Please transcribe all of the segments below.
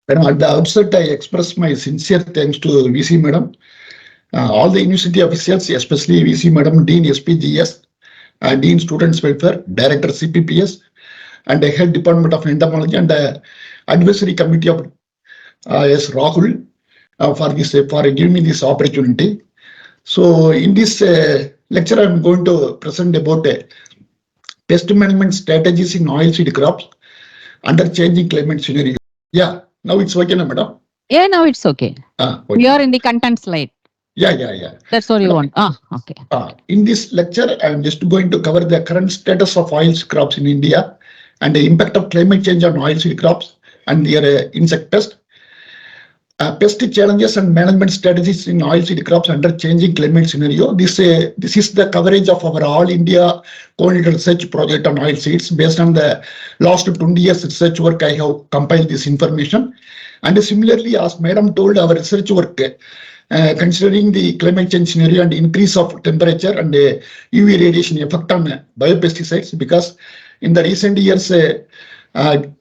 At the outset, I express my sincere thanks to VC Madam, all the university officials, especially VC Madam, Dean SPGS, Dean Students Welfare, Director CPPS, and the Head Department of Entomology and the Advisory Committee of S. Rahul for giving me this opportunity. So in this lecture, I'm going to present about pest management strategies in oilseed crops under changing climate scenario. Yeah, now it's okay, madam? Yeah, now it's okay. Okay. We are in the content slide. Yeah. That's all you want. Okay. In this lecture, I'm just going to cover the current status of oilseed crops in India and the impact of climate change on oilseed crops and their insect pest. Pest challenges and management strategies in oilseed crops under changing climate scenario. This is the coverage of our All India coordinated research project on oilseeds. Based on the last 20 years research work, I have compiled this information. And similarly, as Madam told, our research work considering the climate change scenario and increase of temperature and UV radiation effect on biopesticides, because in the recent years,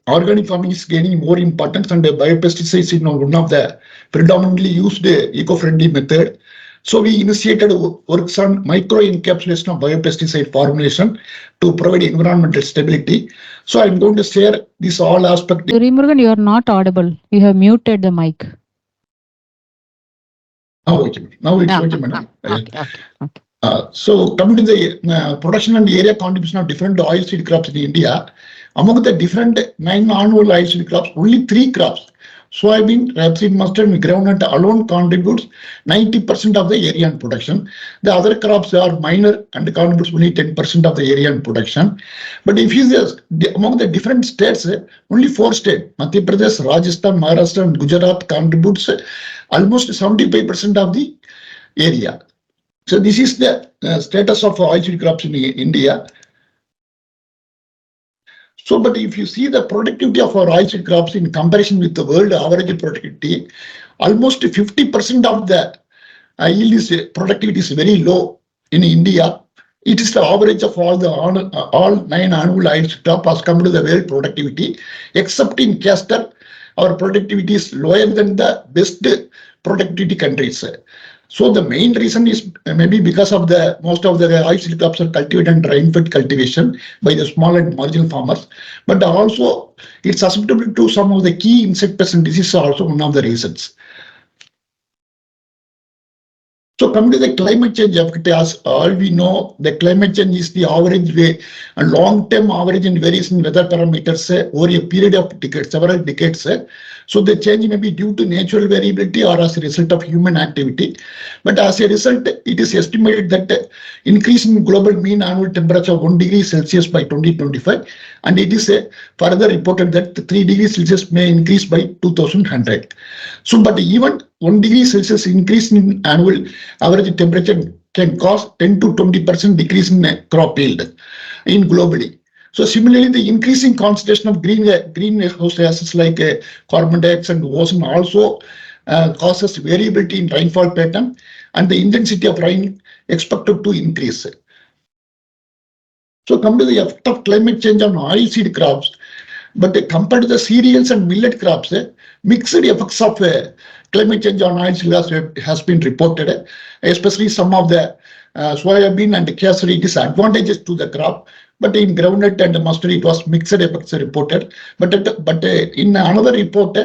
organic farming is gaining more importance, and biopesticides is one of the predominantly used eco-friendly method. So we initiated works on micro-encapsulation of biopesticide formulation to provide environmental stability. So I'm going to share this all aspect. Murugan, you are not audible. You have muted the mic. Oh, okay. Now it's okay, madam. Okay. So coming to the production and area contribution of different oilseed crops in India, among the different 9 annual oilseed crops, only 3 crops, soybean, rapeseed, mustard, and groundnut alone contributes 90% of the area and production. The other crops are minor and contributes only 10% of the area and production. But if you just among the different states, only 4 states, Madhya Pradesh, Rajasthan, Maharashtra, and Gujarat contributes almost 75% of the area. So this is the status of oilseed crops in India. So, but if you see the productivity of our oilseed crops in comparison with the world average productivity, almost 50% of the yield productivity is very low in India. It is the average of all 9 annual oilseed crops as compared to the world productivity, except in castor, our productivity is lower than the best productivity countries. So the main reason is maybe because of the most of the oilseed crops are cultivated and rain-fed cultivation by the small and marginal farmers, but also it's susceptible to some of the key insect pests and diseases are also one of the reasons. So coming to the climate change effect, as all we know, the climate change is the average way and long-term average in various weather parameters over a period of decades, several decades. So the change may be due to natural variability or as a result of human activity. But as a result, it is estimated that increase in global mean annual temperature of 1 degree Celsius by 2025, and it is further reported that 3 degrees Celsius may increase by 2100. So, but even 1 degree Celsius increase in annual average temperature can cause 10 to 20% decrease in crop yield in globally. So similarly, the increasing concentration of greenhouse gases like carbon dioxide and ozone also causes variability in rainfall pattern, and the intensity of rain expected to increase. So come to the effect of climate change on oilseed crops, but compared to the cereals and millet crops, mixed effects of climate change on oilseed has been reported, especially some of the soybean and castor, it is advantageous to the crop, but in groundnut and mustard it was mixed effects reported. But in another report,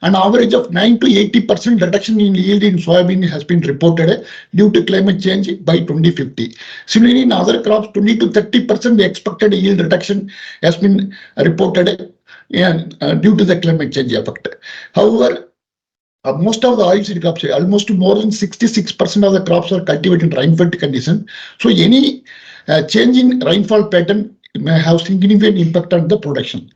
an average of 9 to 80% reduction in yield in soybean has been reported due to climate change by 2050. Similarly, in other crops, 20 to 30% expected yield reduction has been reported due to the climate change effect. However, most of the oilseed crops, almost more than 66% of the crops are cultivated in rain-fed condition. So any change in rainfall pattern may have significant impact on the production.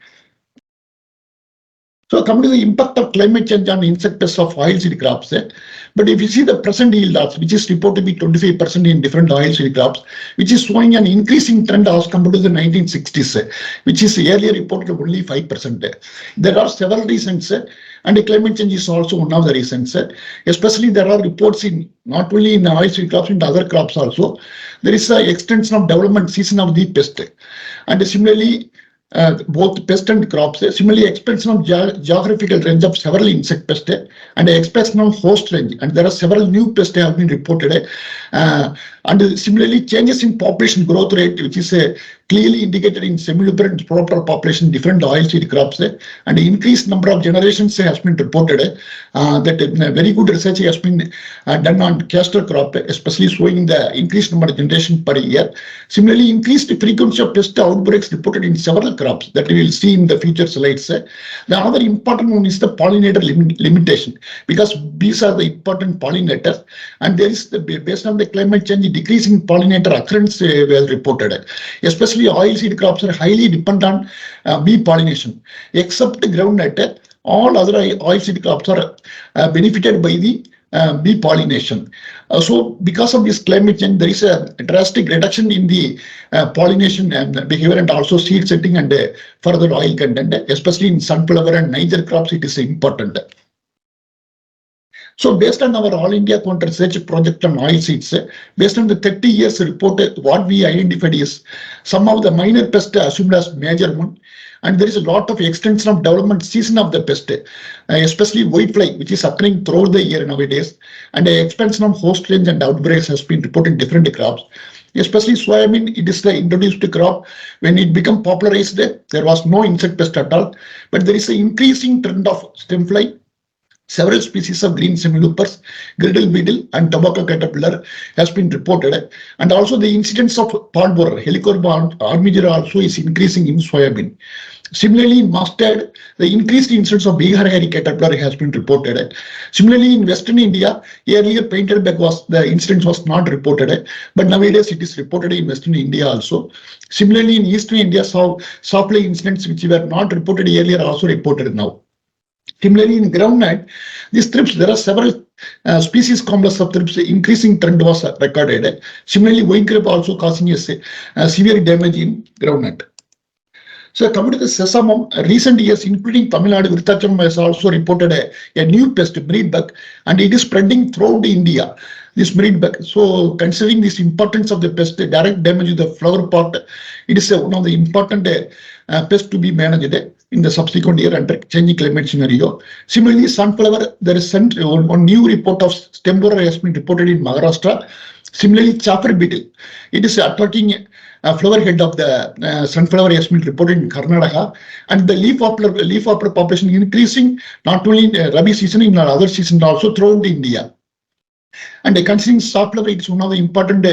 So coming to the impact of climate change on insect pests of oilseed crops, but if you see the present yield loss, which is reported to be 25% in different oilseed crops, which is showing an increasing trend as compared to the 1960s, which is earlier reported only 5%. There are several reasons, and climate change is also one of the reasons. Especially there are reports in not only in oilseed crops, in other crops also. There is an extension of development season of the pest, and similarly, both pest and crops. Similarly, expansion of geographical range of several insect pests and expansion of host range. And there are several new pests have been reported. And similarly, changes in population growth rate, which is clearly indicated in semilubricant and proper population, different oilseed crops, and increased number of generations has been reported. That very good research has been done on castor crop, especially showing the increased number of generation per year. Similarly, increased frequency of pest outbreaks reported in several crops that we will see in the future slides. The other important one is the pollinator limitation, because bees are the important pollinators, and there is based on the climate change, decrease in pollinator occurrence was reported. Especially oilseed crops are highly dependent on bee pollination. Except groundnut, all other oilseed crops are benefited by the bee pollination. So because of this climate change, there is a drastic reduction in the pollination and behavior, and also seed setting and further oil content, especially in sunflower and Niger crops, it is important. So based on our All India Counter Research project on oilseeds, based on the 30 years report, what we identified is some of the minor pests assumed as major one, and there is a lot of extension of development season of the pest, especially whitefly, which is occurring throughout the year nowadays, and expansion of host range and outbreaks has been reported in different crops. Especially soybean, it is the introduced crop. When it became popularized, there was no insect pest at all, but there is an increasing trend of stem fly. Several species of green semiloopers, griddle beetle, and tobacco caterpillar has been reported, and also the incidence of pod borer, helicoverpa armiger also is increasing in soybean. Similarly, in mustard, the increased incidence of Bihar hairy caterpillar has been reported. Similarly, in Western India, earlier painted bug was the incidence was not reported, but nowadays it is reported in Western India also. Similarly, in Eastern India, softly incidents which were not reported earlier are also reported now. Similarly, in groundnut, these thrips, there are several species complex of thrips, increasing trend was recorded. Similarly, vine crepe also causing a severe damage in groundnut. So coming to the sesame, recent years, including Tamil Nadu, Virthacham has also reported a new pest, breed bug, and it is spreading throughout India. This breed bug. So considering this importance of the pest, direct damage to the flower pot, it is one of the important pests to be managed in the subsequent year under changing climate scenario. Similarly, sunflower, there is one new report of stem borer has been reported in Maharashtra. Similarly, chaffer beetle, it is attacking flower head of the sunflower has been reported in Karnataka, and the leaf hopper population increasing not only in Rabi season, in other seasons also throughout India. And considering safflower, it's one of the important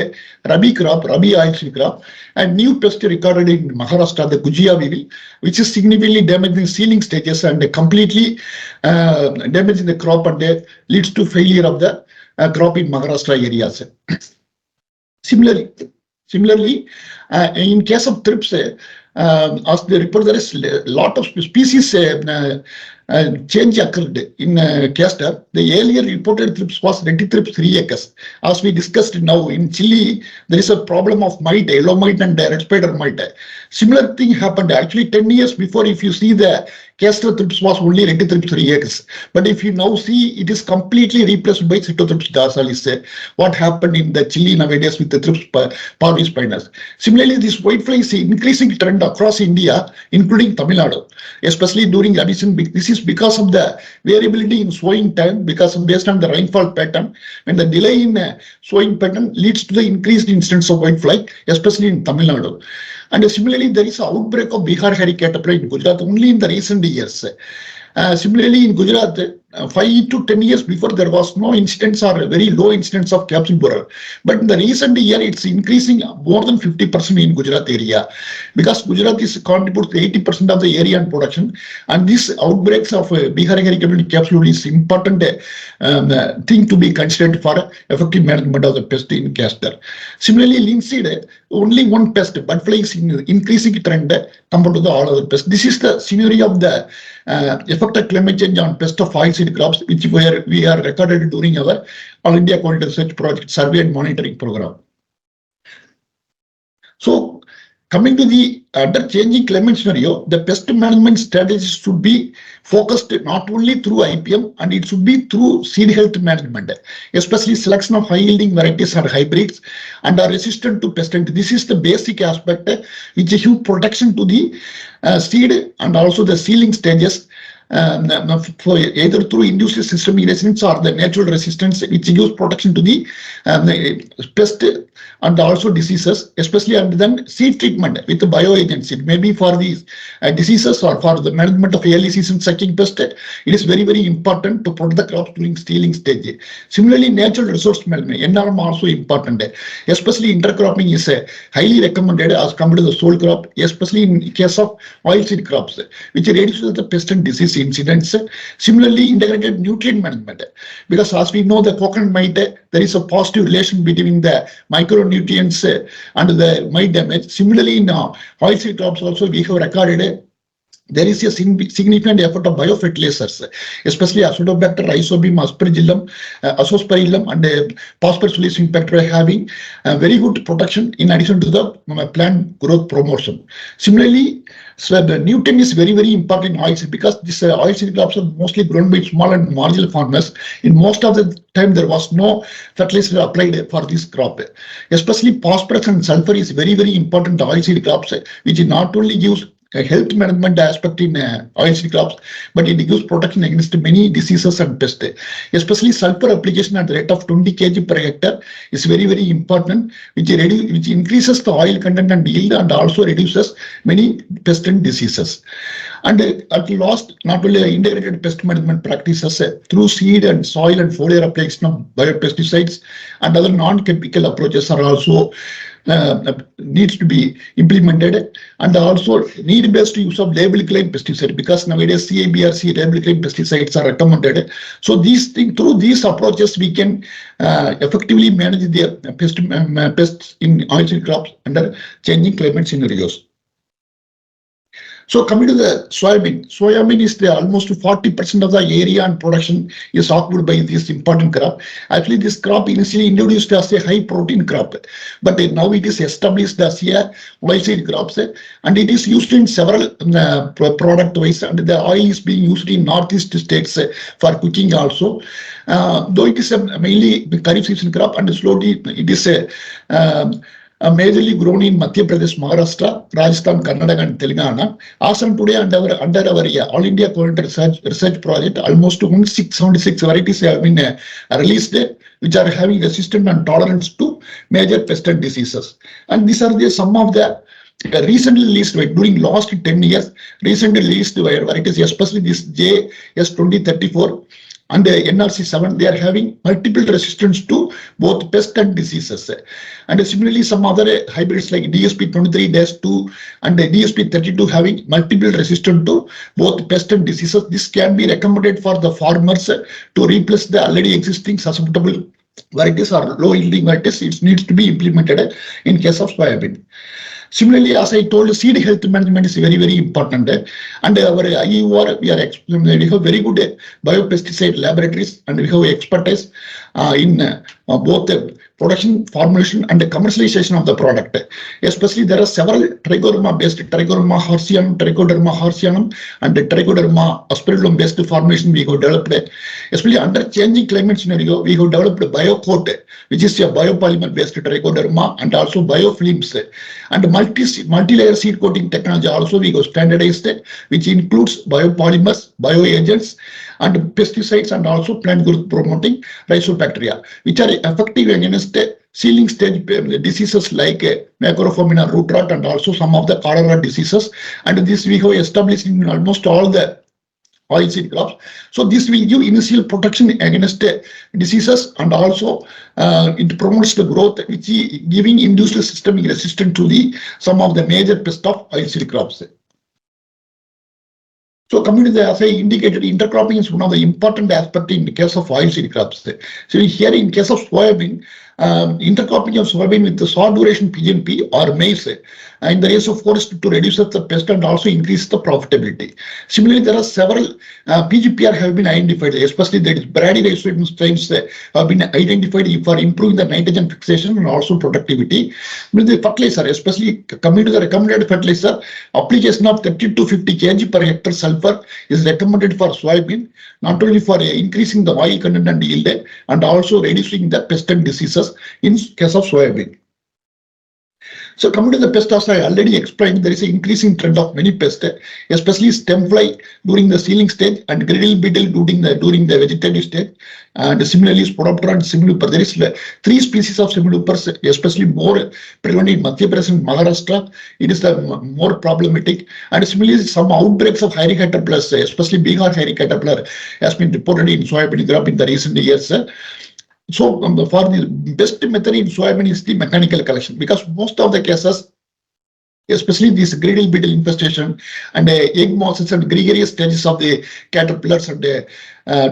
Rabi oilseed crop, and new pest recorded in Maharashtra, the Gujia weevil, which is significantly damaging seedling stages and completely damaging the crop, and leads to failure of the crop in Maharashtra areas. Similarly, in case of thrips, as the report, there is a lot of species change occurred in castor. The earlier reported thrips was Retithrips 3 acres. As we discussed now, in Chile, there is a problem of mite, yellow mite and red spider mite. Similar thing happened actually 10 years before. If you see the castor thrips was only Retithrips 3 acres. But if you now see, it is completely replaced by Cytothrips dorsalis. What happened in the Chile nowadays with the thrips parvispinus. Similarly, this whitefly is increasing trend across India, including Tamil Nadu, especially during Rabi season. This is because of the variability in sowing time, because based on the rainfall pattern, when the delay in sowing pattern leads to the increased incidence of whitefly, especially in Tamil Nadu. And similarly, there is an outbreak of Bihar hairy caterpillar in Gujarat only in the recent years. Similarly, in Gujarat, 5 to 10 years before, there was no incidence or very low incidence of capsule borer. But in the recent year, it's increasing more than 50% in Gujarat area, because Gujarat is contributes 80% of the area and production. And these outbreaks of Bihar hairy capsule is important thing to be considered for effective management of the pest in castor. Similarly, linseed, only one pest, bud fly is in increasing trend compared to the all other pests. This is the scenario of the effect of climate change on pest of oilseed crops, which we are recorded during our All India Quality Research Project survey and monitoring program. So coming to the under changing climate scenario, the pest management strategies should be focused not only through IPM and it should be through seed health management, especially selection of high yielding varieties or hybrids and are resistant to pest. And this is the basic aspect which gives protection to the seed and also the seedling stages. For either through induced systemic resistance or the natural resistance, which gives protection to the pest and also diseases, especially and then seed treatment with the bioagents. It may be for these diseases or for the management of early season sucking pest. It is very, very important to protect the crops during stealing stage. Similarly, natural resource management, NRM also important, especially intercropping is highly recommended as compared to the sole crop, especially in case of oilseed crops, which reduces the pest and disease incidents. Similarly, integrated nutrient management, because as we know the coconut mite, there is a positive relation between the micronutrients and the mite damage. Similarly, in oilseed crops also we have recorded there is a significant effort of biofertilizers, especially Acinetobacter, Rhizobacter, Aspergillum, Azospirillum, and Phosphorus infector having very good protection in addition to the plant growth promotion. Similarly, so the nutrient is very, very important in oilseed because this oilseed crops are mostly grown by small and marginal farmers. In most of the time, there was no fertilizer applied for this crop. Especially phosphorus and sulfur is very, very important oilseed crops, which not only gives a health management aspect in oilseed crops, but it gives protection against many diseases and pests. Especially sulfur application at the rate of 20 kg per hectare is very, very important, which increases the oil content and yield and also reduces many pests and diseases. And at last, not only integrated pest management practices through seed and soil and foliar application of biopesticides and other non-chemical approaches are also needs to be implemented, and also need-based use of label claim pesticide because nowadays CABRC label claim pesticides are recommended. So these things, through these approaches, we can effectively manage the pests in oilseed crops under changing climate scenarios. So coming to the soybean is the almost 40% of the area and production is occupied by this important crop. Actually, this crop initially introduced as a high protein crop, but now it is established as a oilseed crops, and it is used in several product wise, and the oil is being used in northeast states for cooking also. Though it is mainly Kharif season crop, and slowly it is majorly grown in Madhya Pradesh, Maharashtra, Rajasthan, Karnataka, and Telangana. As of today, under our All India Coordinated Research Project, almost 676 varieties have been released, which are having resistance and tolerance to major pest and diseases. And these are some of the recently released during last 10 years, recently released varieties, especially this JS2034 and the NRC7, they are having multiple resistance to both pest and diseases. And similarly, some other hybrids like DSP23-2 and DSP32 having multiple resistance to both pest and diseases. This can be recommended for the farmers to replace the already existing susceptible varieties or low yielding varieties. It needs to be implemented in case of soybean. Similarly, as I told, seed health management is very, very important. And our IUR, we have very good biopesticide laboratories and we have expertise in both production, formulation, and the commercialization of the product. Especially, there are several trichoderma-based, Trichoderma horsianum, and Trichoderma aspergillum-based formulation we have developed. Especially under changing climate scenario, we have developed BioCoat, which is a biopolymer-based trichoderma, and also biofilms. And multi-layer seed coating technology also we have standardized, which includes biopolymers, bioagents, and pesticides, and also plant growth promoting rhizobacteria, which are effective against seedling stage diseases like macropomina root rot and also some of the cholera diseases. And this we have established in almost all the oilseed crops. So this will give initial protection against diseases, and also it promotes the growth, which is giving induced systemic resistance to the some of the major pests of oilseed crops. So coming to the, as I indicated, intercropping is one of the important aspects in the case of oilseed crops. So here in case of soybean, intercropping of soybean with the short duration PNP or maize in the ratio of forest to reduce the pest and also increase the profitability. Similarly, there are several PGPR have been identified, especially that is Brady ratio strains have been identified for improving the nitrogen fixation and also productivity. With the fertilizer, especially coming to the recommended fertilizer, application of 30 to 50 kg per hectare sulfur is recommended for soybean, not only for increasing the oil content and yield and also reducing the pest and diseases in case of soybean. So coming to the pest, as I already explained, there is an increasing trend of many pests, especially stem fly during the seedling stage and griddle beetle during the vegetative stage. And similarly, Sporoptera and Simulooper. There is 3 species of Simulupers, especially more prevalent in Madhya Pradesh and Maharashtra. It is the more problematic. And similarly, some outbreaks of hairy caterpillar, especially Bihar hairy caterpillar, has been reported in soybean crop in the recent years. So for the best method in soybean is the mechanical collection, because most of the cases, especially this griddle beetle infestation and egg mosses and gregarious stages of the caterpillars and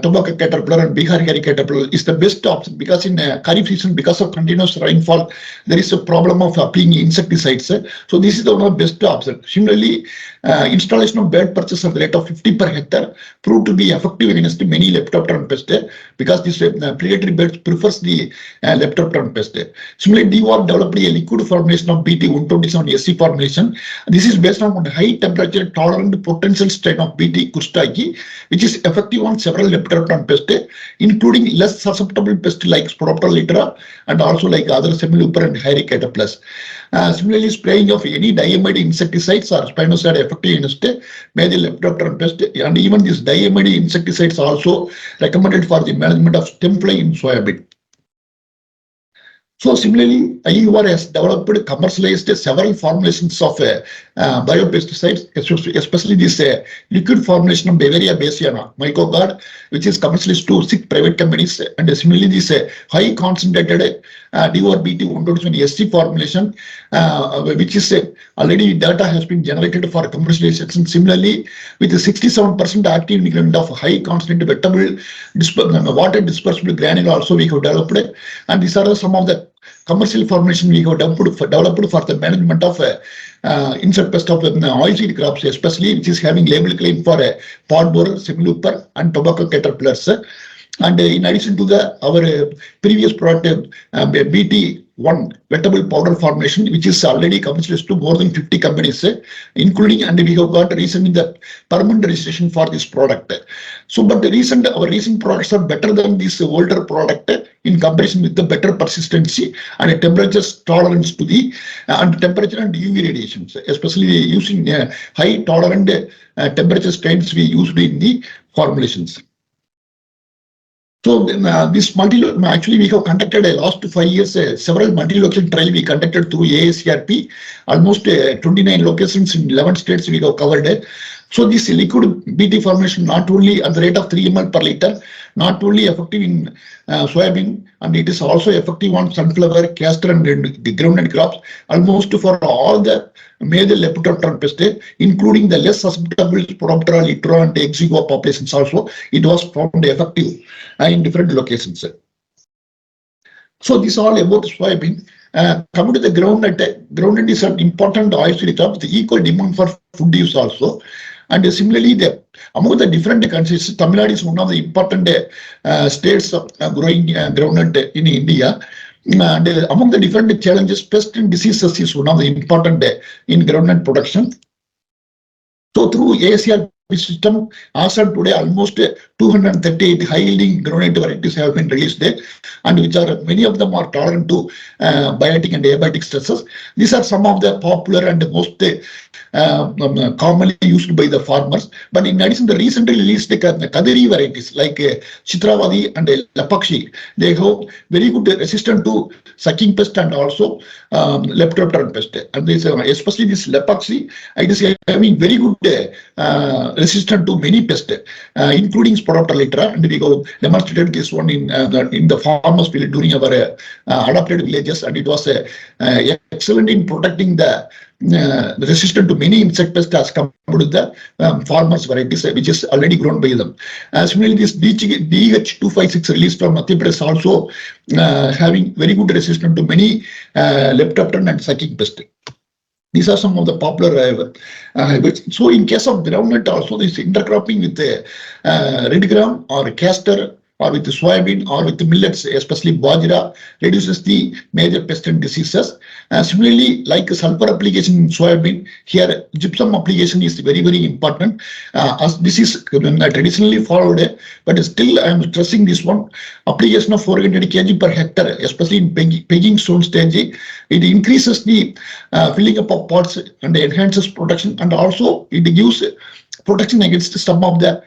tobacco caterpillar and Bihar hairy caterpillar is the best option, because in Kharif season, because of continuous rainfall, there is a problem of applying insecticides. So this is the one of the best options. Similarly, installation of bed purchase at the rate of 50 per hectare proved to be effective against many leptopteran pests, because this predatory beds prefers the leptopteran pest. Similarly, DWAR developed a liquid formulation of BT 127 SC formulation. This is based on high temperature tolerant potential strain of BT Kustaki, which is effective on several leptopteran pests, including less susceptible pests like Sporoptera litera and also like other Semilooper and hairy caterpillars. Similarly, spraying of any diamide insecticides or spinoside effective against major leptopteran pest, and even these diamide insecticides also recommended for the management of stem fly in soybean. So similarly, IUR has developed commercialized several formulations of biopesticides, especially this liquid formulation of Bavaria bassiana, Mycogard, which is commercialized to 6 private companies, and similarly this high concentrated DORBT 127 SC formulation, which is already data has been generated for commercialization. Similarly, with the 67% active ingredient of high concentrated vegetable water dispersible granule also we have developed, and these are some of the commercial formulation we have developed for the management of insect pest of oilseed crops, especially which is having label claim for pod borer, Semilooper and tobacco caterpillars. And in addition to our previous product, BT1 vegetable powder formulation, which is already commercialized to more than 50 companies, including, and we have got recently the permanent registration for this product. So, but our recent products are better than this older product in comparison with the better persistency and temperature tolerance to the temperature and UV radiations, especially using high tolerant temperature strains we used in the formulations. So this actually we have conducted last 5 years several multi-location trial we conducted through ASCRP, almost 29 locations in 11 states we have covered. So this liquid BT formulation not only at the rate of 3 ml per liter, not only effective in soybean, and it is also effective on sunflower, castor and groundnut crops, almost for all the major leptopteran pests, including the less susceptible Sporoptera litera and Exigua populations also. It was found effective in different locations. So this all about soybean. Coming to the groundnut is an important oilseed crop, the equal demand for food use also. And similarly, among the different countries, Tamil Nadu is one of the important states of growing groundnut in India. And among the different challenges, pest and diseases is one of the important in groundnut production. So through ASR system, as of today, almost 238 high-yielding groundnut varieties have been released there, and which are many of them are tolerant to biotic and abiotic stresses. These are some of the popular and most commonly used by the farmers. But in addition, the recently released Kadiri varieties like Chitravadi and Lapakshi, they have very good resistance to sucking pest and also leptopteran pest. And this, especially this Lapakshi, it is having very good resistant to many pests, including Sporoptera litera, and we have demonstrated this one in the farmers field during our adapted villages, and it was excellent in protecting the resistant to many insect pests as compared to the farmers varieties, which is already grown by them. Similarly, this DH256 released from Madhya Pradesh also having very good resistance to many leptopteran and sucking pests. These are some of the popular hybrids. So in case of groundnut also, this intercropping with the red gram or castor or with the soybean or with the millets, especially bajra, reduces the major pest and diseases. Similarly, like sulfur application in soybean, here gypsum application is very, very important. As this is traditionally followed, but still I am stressing this one. Application of 400 kg per hectare, especially in pegging stone stage, it increases the filling up of pots and enhances protection, and also it gives protection against some of the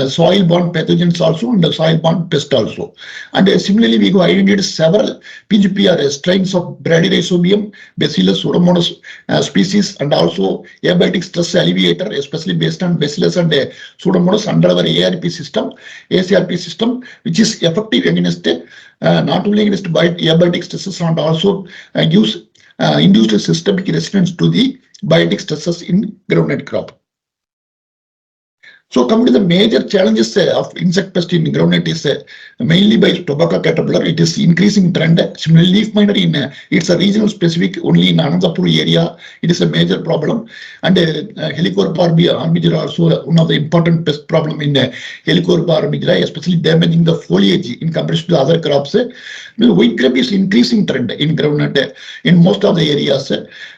soil-borne pathogens also and the soil-borne pest also. And similarly, we have identified several PGPR strains of Bradyrhizobium, Bacillus, Pseudomonas species, and also abiotic stress alleviator, especially based on Bacillus and Pseudomonas under our ACRP system, which is effective against not only against abiotic stresses and also gives induced systemic resistance to the biotic stresses in groundnut crop. So coming to the major challenges of insect pest in groundnut is mainly by tobacco caterpillar. It is increasing trend. Similarly, leaf miner it's a regional specific only in Anandapur area. It is a major problem. And Helicoverpa armiger also one of the important pest problem in Helicoverpa armiger, especially damaging the foliage in comparison to other crops. White grub is increasing trend in groundnut in most of the areas,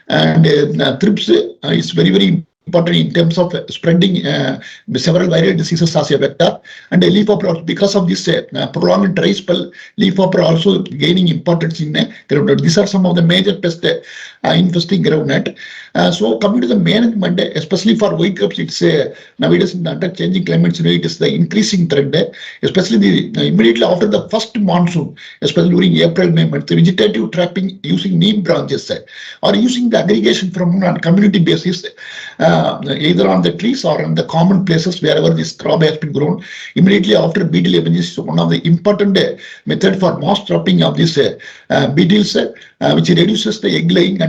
and thrips is very, very important in terms of spreading several viral diseases as a vector, and leafhopper because of this prolonged dry spell, leafhopper also gaining importance in groundnut. These are some of the major pests infesting groundnut. So coming to the management, especially for white grubs, it's nowadays under changing climate scenario, it is the increasing trend, especially immediately after the first monsoon, especially during April, May month, the vegetative trapping using neem branches or using the aggregation from on community basis, either on the trees or on the common places wherever this crop has been grown. Immediately after beetle emerges is one of the important method for mass trapping of these beetles, which reduces the egg laying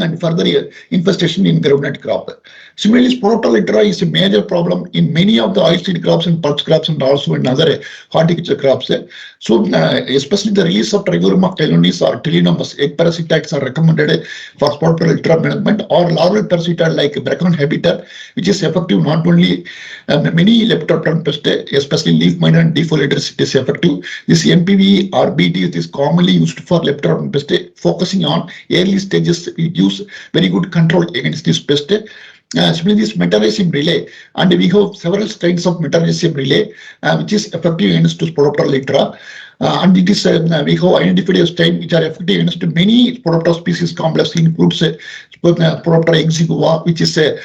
and further infestation in groundnut crop. Similarly, Sporotalitra is a major problem in many of the oilseed crops and pulse crops and also in other horticulture crops. So, especially the release of Trigorum chelonius or Telenomus egg parasitoids are recommended for Sporotalitra management, or larval parasitoid like Bracon habitat, which is effective not only many leptopteran pests, especially leaf miner and defoliators, it is effective. This NPV or BT is commonly used for leptopteran pest, focusing on early stages. It gives very good control against this pest. Similarly, this metarhizium relay, and we have several strains of metarhizium relay, which is effective against Sporotalitra. And it is we have identified a strain which are effective against many Sporoptera species complex, includes Sporoptera exigua, which is a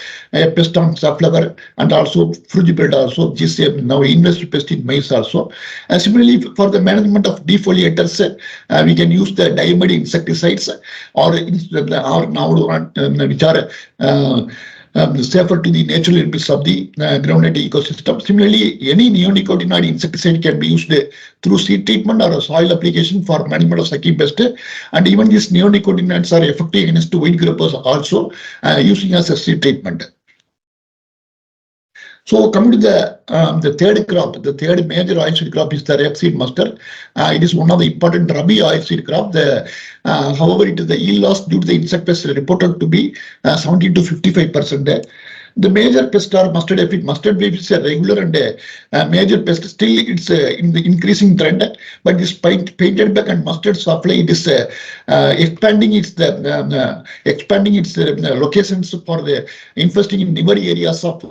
pest on safflower, and also frugibird also, which is now invasive pest in maize also. Similarly, for the management of defoliators, we can use the diamide insecticides or now which are safer to the natural elements of the groundnut ecosystem. Similarly, any neonicotinoid insecticide can be used through seed treatment or a soil application for management of sucking pest. And even these neonicotinoids are effective against white grabbers also using as a seed treatment. So coming to the third crop, the third major oilseed crop is the rapeseed mustard. It is one of the important rabi oilseed crop. However, it is the yield loss due to the insect pest reported to be 70 to 55%. The major pest are mustard aphid. Mustard aphid is a regular and major pest. Still, it's in the increasing trend. But this painted back and mustard supply, it is expanding its locations for the infesting in newer areas of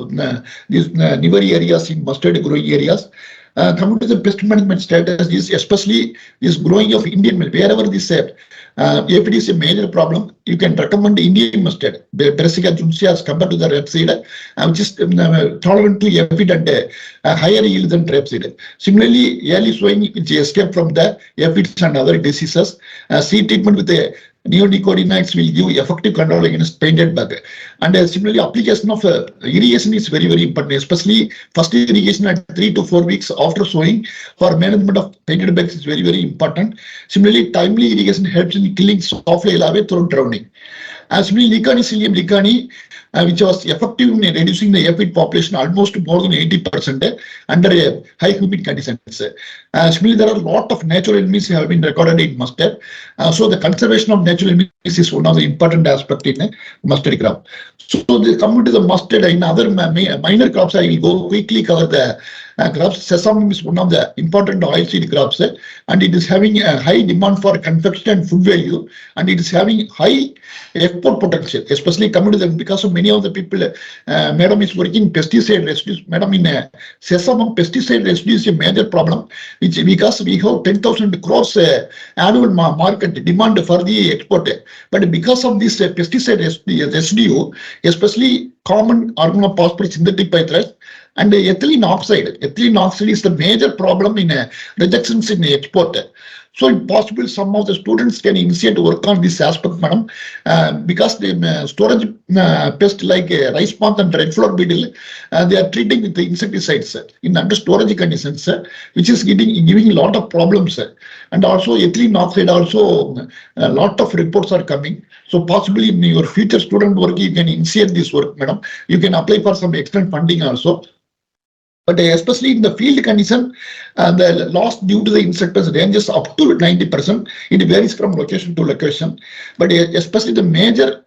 these newer areas in mustard growing areas. Coming to the pest management strategies, especially this growing of Indian millet, wherever this aphid is a major problem, you can recommend Indian mustard, Brassica juncea, as compared to the rapeseed, which is tolerant to aphid and higher yield than rapeseed. Similarly, early sowing, which escape from the aphids and other diseases, seed treatment with the neonicotinoids will give effective control against painted bug. And similarly, application of irrigation is very, very important, especially first irrigation at 3 to 4 weeks after sowing for management of painted bugs is very, very important. Similarly, timely irrigation helps in killing softly larvae through drowning. As we Licanicilium licani, which was effective in reducing the aphid population almost more than 80% under high humid conditions. Similarly, there are a lot of natural enemies have been recorded in mustard. So the conservation of natural enemies is one of the important aspects in mustard crop. So coming to the mustard in other minor crops, I will go quickly cover the crops. Sesame is one of the important oilseed crops, and it is having a high demand for confection and food value, and it is having high export potential, especially coming to them because of many of the people, madam is working pesticide residues. Madam, in sesame, pesticide residue is a major problem, which because we have 10,000 crores annual market demand for the export. But because of this pesticide residue, especially common organophosphorus synthetic pyrethroids and ethylene oxide. Ethylene oxide is the major problem in rejections in export. So if possible, some of the students can initiate work on this aspect, madam, because the storage pest like rice moth and red flower beetle, they are treating with the insecticides in under storage conditions, which is giving a lot of problems. And also ethylene oxide also, a lot of reports are coming. So possibly in your future student work, you can initiate this work, madam. You can apply for some extra funding also. But especially in the field condition, the loss due to the insect pest ranges up to 90%. It varies from location to location. But especially the major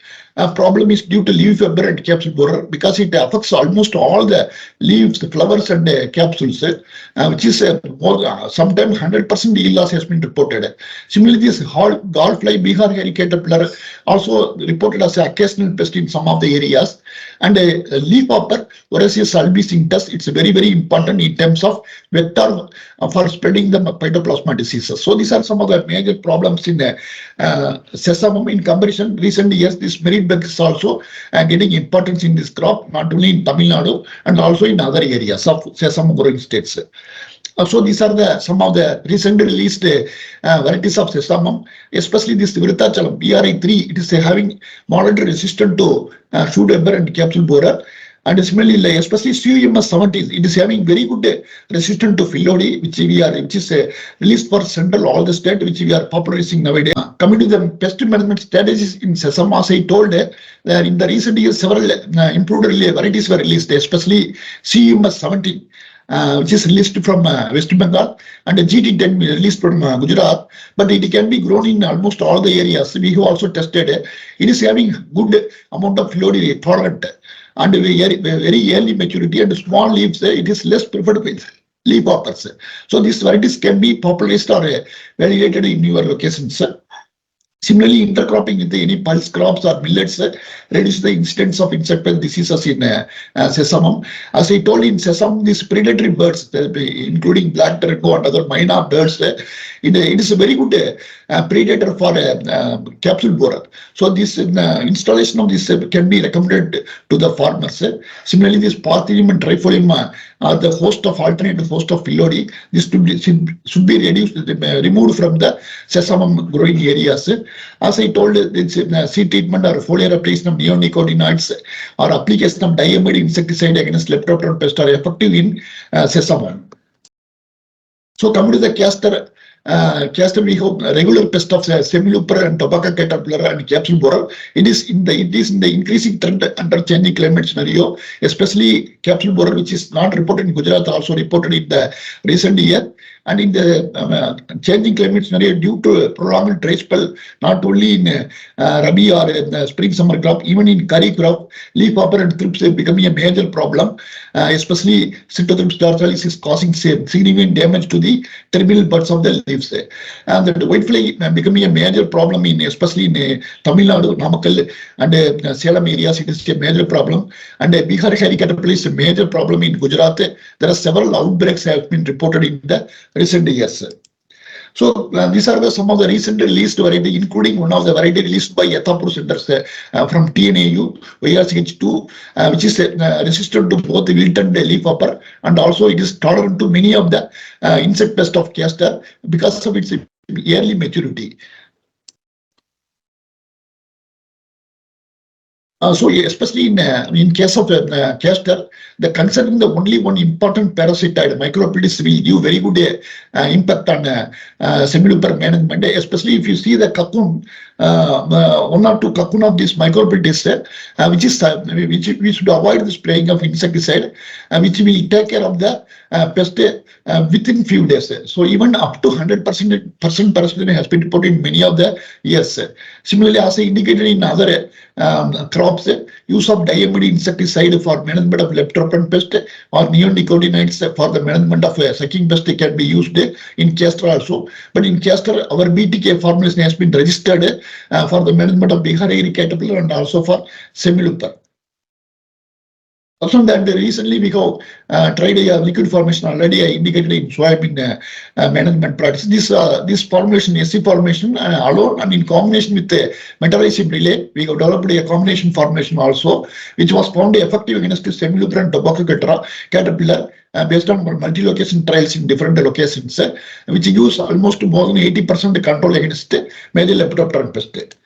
problem is due to leaf fiber and capsule borer because it affects almost all the leaves, the flowers, and capsules, which is sometimes 100% yield loss has been reported. Similarly, this gallfly, Bihar hairy caterpillar, also reported as an occasional pest in some of the areas. And leaf hopper, Voracious albicindus, it's very, very important in terms of vector for spreading the phytoplasma diseases. So these are some of the major problems in sesame. In comparison, recent years, this merit bug is also getting importance in this crop, not only in Tamil Nadu and also in other areas of sesame growing states. So these are some of the recently released varieties of sesame, especially this Virtachalam BRI3. It is having moderate resistant to shoot ember and capsule borer. And similarly, especially CUMS 70, it is having very good resistant to phyllodes, which is released for central all the state, which we are popularizing nowadays. Coming to the pest management strategies in sesame, as I told, in the recent years, several improved varieties were released, especially CUMS 70. Which is released from West Bengal, and GT10 released from Gujarat, but it can be grown in almost all the areas. We have also tested it. It is having good amount of phyllodes tolerant and very early maturity and small leaves. It is less preferred with leaf hoppers. So these varieties can be popularized or validated in your locations. Similarly, intercropping with any pulse crops or millets reduce the incidence of insect pest diseases in sesame. As I told, in sesame, these predatory birds, including black tarago and other minor birds, it is a very good predator for capsule borer. So this installation of this can be recommended to the farmers. Similarly, this Parthidium and Trifolium are the host of alternative host of phyllodes. This should be reduced, removed from the sesame growing areas. As I told, seed treatment or foliar application of neonicotinoids or application of diamide insecticide against leptopteran pest are effective in sesame. So coming to the castor, we have regular pest of semilooper and tobacco caterpillar and capsule borer. It is in the increasing trend under changing climate scenario, especially capsule borer, which is not reported in Gujarat, also reported in the recent year. And in the changing climate scenario due to prolonged dry spell, not only in Rabi or spring summer crop, even in Kharif crop, leaf hopper and thrips are becoming a major problem, especially Cytothrips dorsalis is causing significant damage to the terminal buds of the leaves. And the whitefly becoming a major problem in especially in Tamil Nadu, Namakkal and Salem areas. It is a major problem. And Bihar hairy caterpillar is a major problem in Gujarat. There are several outbreaks have been reported in the recent years. So these are some of the recent released variety, including one of the variety released by Yethapur centers from TNAU, YRCH2, which is resistant to both wilt and leaf hopper, and also it is tolerant to many of the insect pest of castor because of its early maturity. So especially in case of castor, the considering the only one important parasitide, micropillis will give very good impact on semiluper management. Especially if you see the cocoon, one or two cocoon of this micropillis, which we should avoid the spraying of insecticide, which will take care of the pest within few days. So even up to 100% parasite has been put in many of the years. Similarly, as I indicated in other crops, use of diamide insecticide for management of leptopran pest or neonicotinoids for the management of sucking pest can be used in castor also. But in castor, our BTK formulation has been registered for the management of Bihar caterpillar and also for semiluper. Also, that recently we have tried a liquid formulation already. I indicated in soybean management practice. This formulation, SC formulation, alone and in combination with the metarrhizim relay, we have developed a combination formulation also, which was found effective against the semiluper and tobacco caterpillar based on multi-location trials in different locations, which use almost more than 80% control against major leptopteran pest.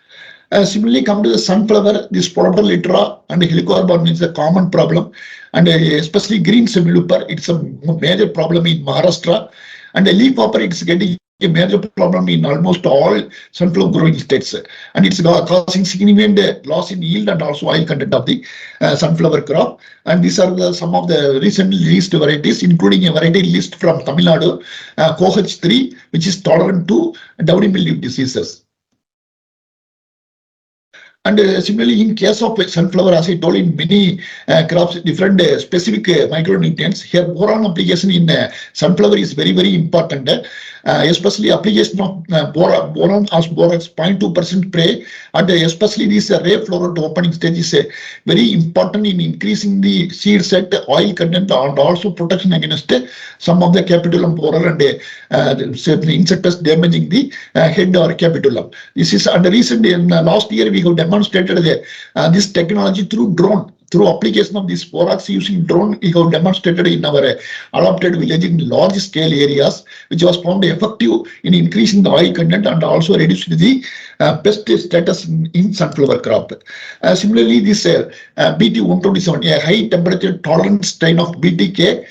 Similarly, come to the sunflower, this Protolitra and helicoverpa is a common problem, and especially green semiluper, it's a major problem in Maharashtra, and the leafhopper, it's getting a major problem in almost all sunflower growing states, and it's causing significant loss in yield and also oil content of the sunflower crop. And these are some of the recently released varieties, including a variety list from Tamil Nadu, CoH3, which is tolerant to downy mildew diseases. And similarly, in case of sunflower, as I told, in many crops, different specific micronutrients. Here, boron application in sunflower is very, very important. Especially application of boron as borax 0.2% spray, and especially this ray floret opening stage is very important in increasing the seed set oil content and also protection against some of the capitulum borer and the insect pest damaging the head or capitulum. This is under recent in last year we have demonstrated this technology through drone. Through application of this borax using drone, we have demonstrated in our adopted village in large scale areas, which was found effective in increasing the oil content and also reducing the pest status in sunflower crop. Similarly, this BT127, a high temperature tolerant strain of BTK,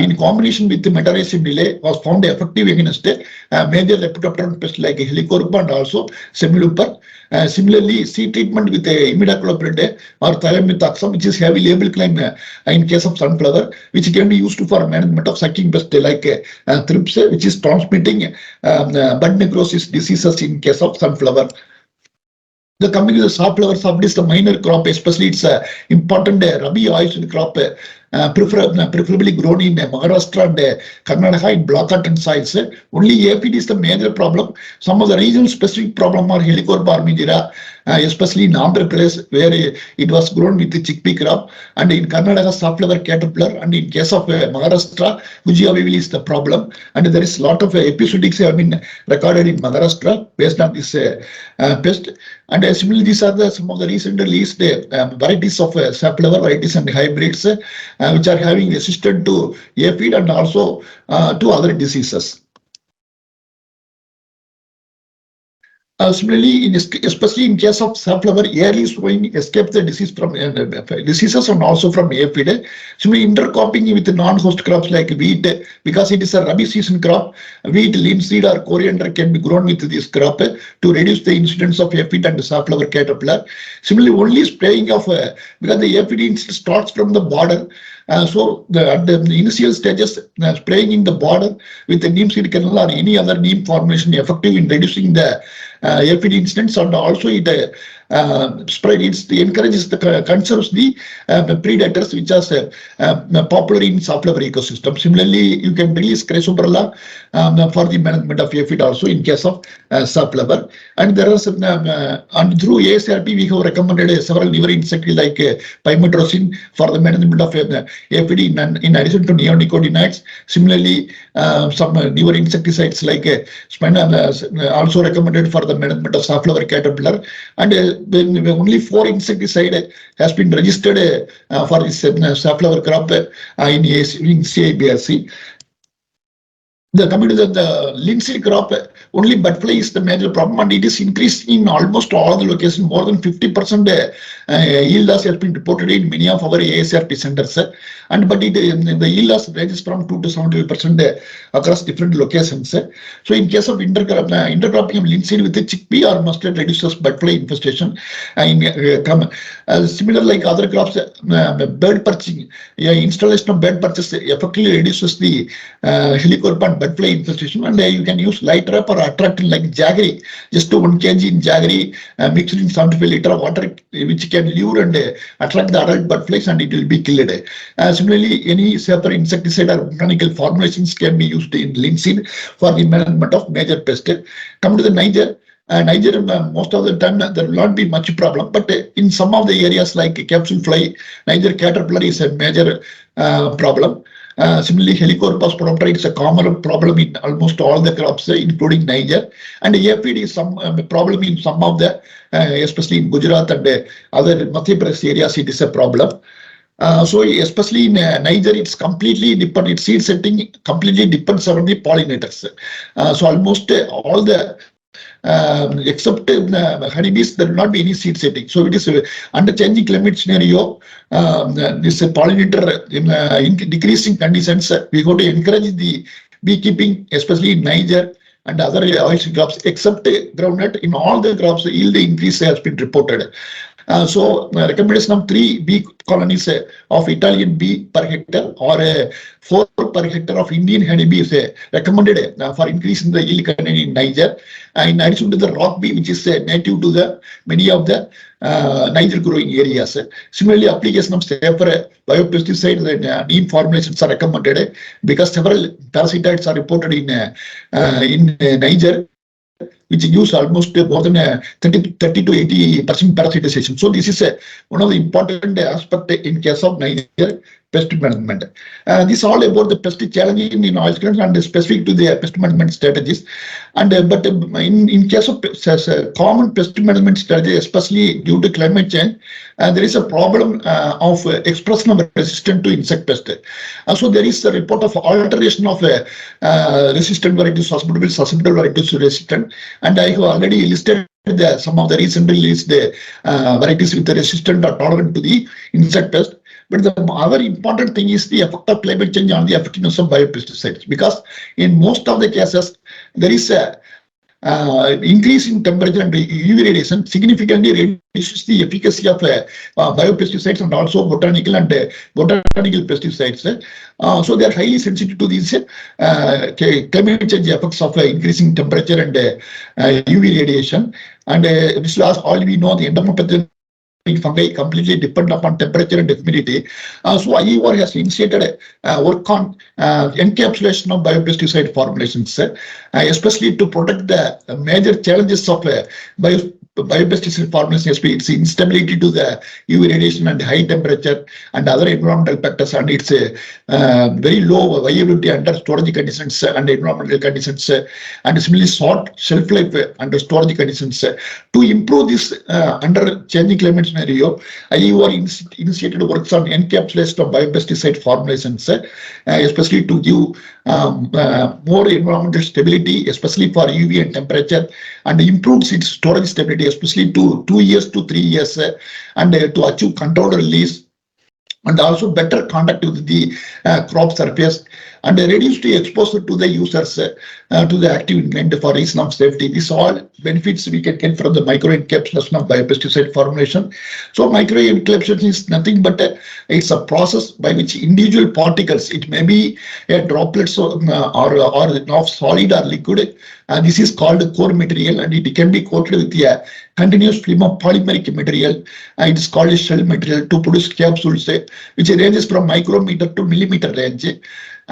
in combination with the metarrhizim relay, was found effective against major leptopteran pests like helicoverpa and also semiluper. Similarly, seed treatment with imidacloprid or thiamethoxam, which is heavy label claim in case of sunflower, which can be used for management of sucking pest like thrips, which is transmitting bud necrosis diseases in case of sunflower. The coming to the safflower, is the minor crop, especially it's important rabi oilseed crop, preferably grown in Maharashtra and Karnataka in black cotton soils. Only aphid is the major problem. Some of the regional specific problem are Helicoverpa armigera, especially in Andhra Pradesh where it was grown with the chickpea crop, and in Karnataka safflower caterpillar, and in case of Maharashtra, Gujia weevil is the problem. And there is a lot of epizootics have been recorded in Maharashtra based on this pest. And similarly, these are some of the recent released varieties of safflower varieties and hybrids, which are having resistant to aphid and also to other diseases. Similarly, especially in case of safflower, early sowing escapes the disease from diseases and also from aphid. Similarly, intercropping with non-host crops like wheat, because it is a rabi season crop, wheat, linseed or coriander can be grown with this crop to reduce the incidence of aphid and safflower caterpillar. Similarly, only spraying of, because the aphid starts from the border, so at the initial stages, spraying in the border with the neem seed kernel or any other neem formulation effective in reducing the aphid incidence, and also it encourages the conserves the predators which are popular in safflower ecosystem. Similarly, you can release Chrysoprella for the management of aphid also in case of safflower. And there are some, and through ASRP we have recommended several newer insects like pymetrozine for the management of aphid in addition to neonicotinoids. Similarly, some newer insecticides like also recommended for the management of safflower caterpillar. And only 4 insecticide has been registered for this safflower crop in CIBRC. The coming to the linseed crop, only bud fly is the major problem, and it is increased in almost all the locations. More than 50% yield loss has been reported in many of our ASRT centers. And but the yield loss ranges from 2 to 70% across different locations. So in case of intercropping of linseed with the chickpea or mustard reduces bud fly infestation. Similar like other crops, bird perching, installation of bird perches effectively reduces the helicorp and bud fly infestation, and you can use light trap or attractant like jaggery, just to 1 kg in jaggery mixed in 75 liter of water, which can lure and attract the adult bud flies, and it will be killed. Similarly, any safer insecticide or mechanical formulations can be used in linseed for the management of major pest. Come to the Niger. Niger, most of the time there will not be much problem, but in some of the areas like capsule fly, Niger caterpillar is a major problem. Similarly, Helicorpus propter is a common problem in almost all the crops, including Niger. And aphid is some problem in some of the, especially in Gujarat and other Madhya Pradesh areas, it is a problem. So especially in Niger, it's completely depend. Its seed setting completely depends on the pollinators. So almost all the except honeybees, there will not be any seed setting. So it is under changing climate scenario, this pollinator in decreasing conditions. We got to encourage the beekeeping, especially in Niger and other oilseed crops, except groundnut. In all the crops, the yield increase has been reported. So recommendation of 3 bee colonies of Italian bee per hectare or 4 per hectare of Indian honeybee is recommended for increasing the yield content in Niger. In addition to the rock bee, which is native to the many of the Niger growing areas. Similarly, application of safer biopesticides and neem formulations are recommended because several parasitoids are reported in Niger, which gives almost more than 30 to 80% parasitization. So this is one of the important aspect in case of Niger pest management. This all about the pest challenge in oilseeds and specific to the pest management strategies. And but in case of common pest management strategy, especially due to climate change, there is a problem of expression of resistance to insect pest. So there is a report of alteration of resistant varieties, susceptible varieties to resistant, and I have already listed some of the recently released varieties with the resistant or tolerant to the insect pest. But the other important thing is the effect of climate change on the effectiveness of biopesticides, because in most of the cases there is a increase in temperature and UV radiation significantly reduces the efficacy of biopesticides and also botanical pesticides. So they are highly sensitive to these climate change effects of increasing temperature and UV radiation. And this last, all we know, the entomopathogenic fungi completely depend upon temperature and humidity. So IEOR has initiated work on encapsulation of biopesticide formulations, especially to protect the major challenges of biopesticide formulation, especially its instability to the UV radiation and high temperature and other environmental factors, and its very low viability under storage conditions and environmental conditions, and similarly short shelf life under storage conditions. To improve this under changing climate scenario, IEOR initiated works on encapsulation of biopesticide formulations, especially to give more environmental stability, especially for UV and temperature, and improves its storage stability, especially to 2 years to 3 years, and to achieve controlled release, and also better contact with the crop surface, and reduce the exposure to the users to the active ingredient for reason of safety. These all benefits we can get from the micro encapsulation of biopesticide formulation. So micro encapsulation is nothing but it's a process by which individual particles, it may be droplets or of solid or liquid, this is called core material, and it can be coated with a continuous film of polymeric material. It is called a shell material to produce capsules, which ranges from micrometer to millimeter range.